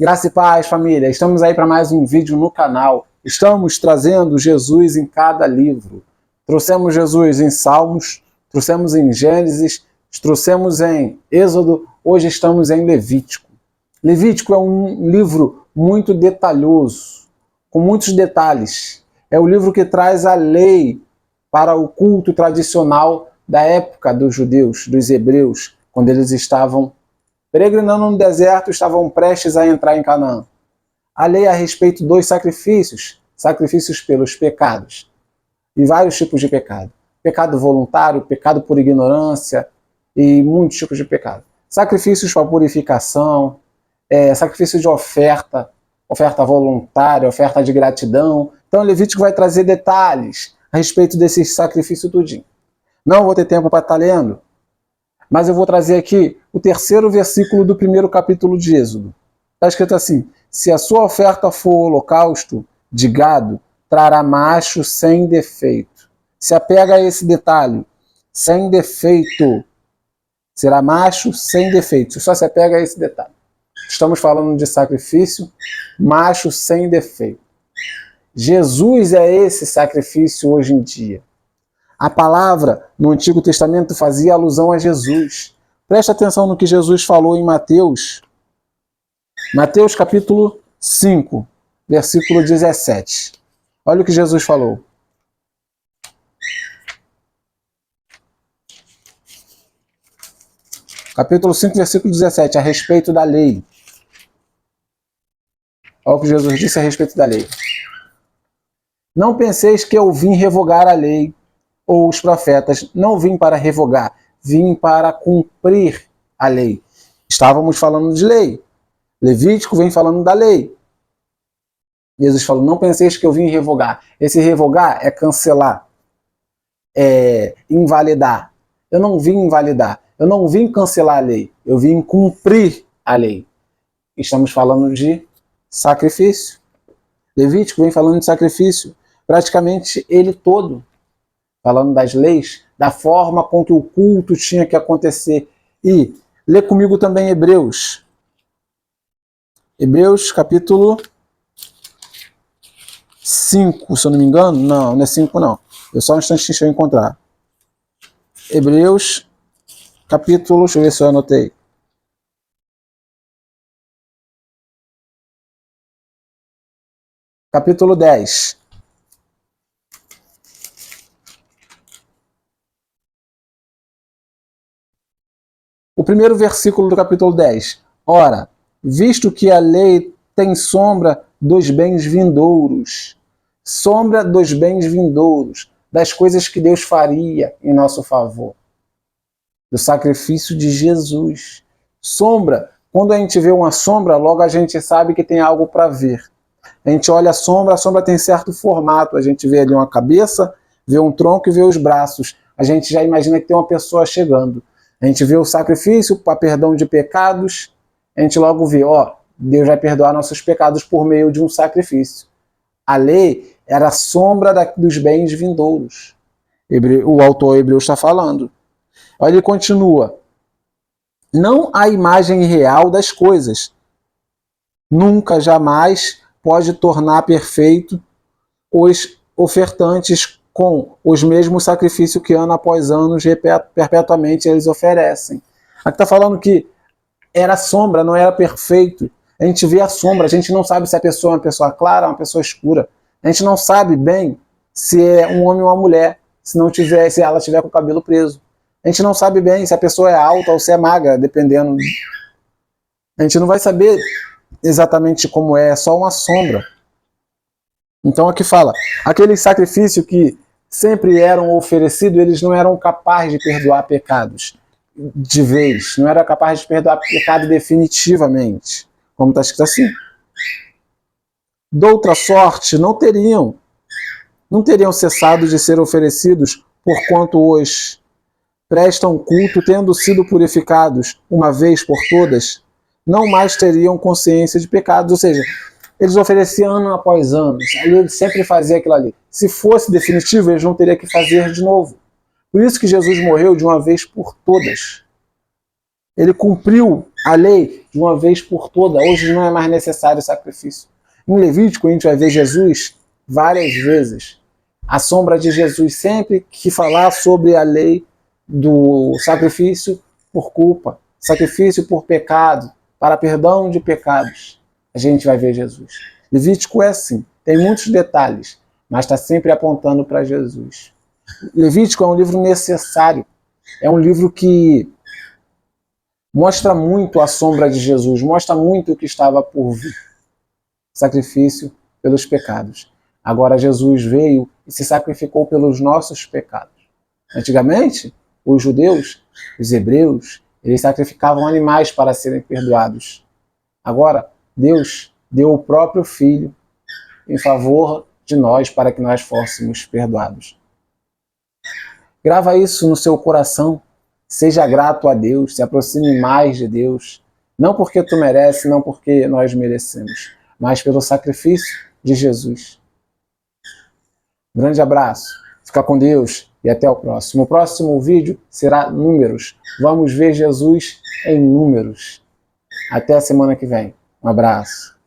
Graça e paz, família. Estamos aí para mais um vídeo no canal. Estamos trazendo Jesus em cada livro. Trouxemos Jesus em Salmos, trouxemos em Gênesis, trouxemos em Êxodo, hoje estamos em Levítico. Levítico é um livro muito detalhoso, com muitos detalhes. É o livro que traz a lei para o culto tradicional da época dos judeus, dos hebreus, quando eles estavam peregrinando no deserto, estavam prestes a entrar em Canaã. A lei a respeito dos sacrifícios pelos pecados, e vários tipos de pecado. Pecado voluntário, pecado por ignorância e muitos tipos de pecado. Sacrifícios para purificação, sacrifício de oferta voluntária, oferta de gratidão. Então Levítico vai trazer detalhes a respeito desses sacrifícios tudinho. Não vou ter tempo para estar lendo, mas eu vou trazer aqui o terceiro versículo do primeiro capítulo de Êxodo. Está escrito assim: se a sua oferta for holocausto de gado, trará macho sem defeito. Se apega a esse detalhe, sem defeito. Será macho sem defeito. Só se apega a esse detalhe. Estamos falando de sacrifício, macho sem defeito. Jesus é esse sacrifício hoje em dia. A palavra no Antigo Testamento fazia alusão a Jesus. Preste atenção no que Jesus falou em Mateus. Mateus capítulo 5, versículo 17. Olha o que Jesus falou. Capítulo 5, versículo 17, a respeito da lei. Olha o que Jesus disse a respeito da lei. Não penseis que eu vim revogar a lei ou os profetas. Não vim para revogar, vim para cumprir a lei. Estávamos falando de lei. Levítico vem falando da lei. Jesus falou, não penseis que eu vim revogar. Esse revogar é cancelar, é invalidar. Eu não vim invalidar, eu não vim cancelar a lei, eu vim cumprir a lei. Estamos falando de sacrifício. Levítico vem falando de sacrifício, praticamente ele todo, falando das leis, da forma com que o culto tinha que acontecer. E lê comigo também Hebreus. Hebreus capítulo 5, se eu não me engano. Não, não é 5 não. Eu só um instante deixa eu encontrar. Hebreus capítulo, deixa eu ver se eu anotei. Capítulo 10. O primeiro versículo do capítulo 10. Ora, visto que a lei tem sombra dos bens vindouros, das coisas que Deus faria em nosso favor, do sacrifício de Jesus. Sombra, quando a gente vê uma sombra, logo a gente sabe que tem algo para ver. A gente olha a sombra tem certo formato, a gente vê ali uma cabeça, vê um tronco e vê os braços. A gente já imagina que tem uma pessoa chegando. A gente vê o sacrifício para perdão de pecados, a gente logo vê, Deus vai perdoar nossos pecados por meio de um sacrifício. A lei era a sombra dos bens vindouros. O autor hebreu está falando. Olha, ele continua. Não há imagem real das coisas. Nunca, jamais pode tornar perfeito os ofertantes com os mesmos sacrifícios que ano após ano, perpetuamente eles oferecem. Aqui está falando que era sombra, não era perfeito. A gente vê a sombra, a gente não sabe se a pessoa é uma pessoa clara ou uma pessoa escura. A gente não sabe bem se é um homem ou uma mulher, se ela tiver com o cabelo preso. A gente não sabe bem se a pessoa é alta ou se é magra, dependendo. A gente não vai saber exatamente como é só uma sombra. Então aqui fala, aquele sacrifício que sempre eram oferecidos, eles não eram capazes de perdoar pecados de vez, não era capaz de perdoar pecado definitivamente, como está escrito assim. Doutra sorte, não teriam cessado de ser oferecidos, porquanto os prestam culto, tendo sido purificados uma vez por todas, não mais teriam consciência de pecados. Ou seja, eles ofereciam ano após ano, ali eles sempre faziam aquilo ali. Se fosse definitivo, eles não teriam que fazer de novo. Por isso que Jesus morreu de uma vez por todas. Ele cumpriu a lei de uma vez por toda. Hoje não é mais necessário sacrifício. Em Levítico a gente vai ver Jesus várias vezes. A sombra de Jesus, sempre que falar sobre a lei do sacrifício por culpa, sacrifício por pecado, para perdão de pecados, a gente vai ver Jesus. Levítico é assim, tem muitos detalhes, mas está sempre apontando para Jesus. Levítico é um livro necessário, é um livro que mostra muito a sombra de Jesus, mostra muito o que estava por vir. Sacrifício pelos pecados. Agora Jesus veio e se sacrificou pelos nossos pecados. Antigamente, os judeus, os hebreus, eles sacrificavam animais para serem perdoados. Agora, Deus deu o próprio Filho em favor de nós para que nós fôssemos perdoados. Grava isso no seu coração. Seja grato a Deus, se aproxime mais de Deus. Não porque tu mereces, não porque nós merecemos, mas pelo sacrifício de Jesus. Um grande abraço, fica com Deus e até o próximo. O próximo vídeo será números. Vamos ver Jesus em números. Até a semana que vem. Um abraço.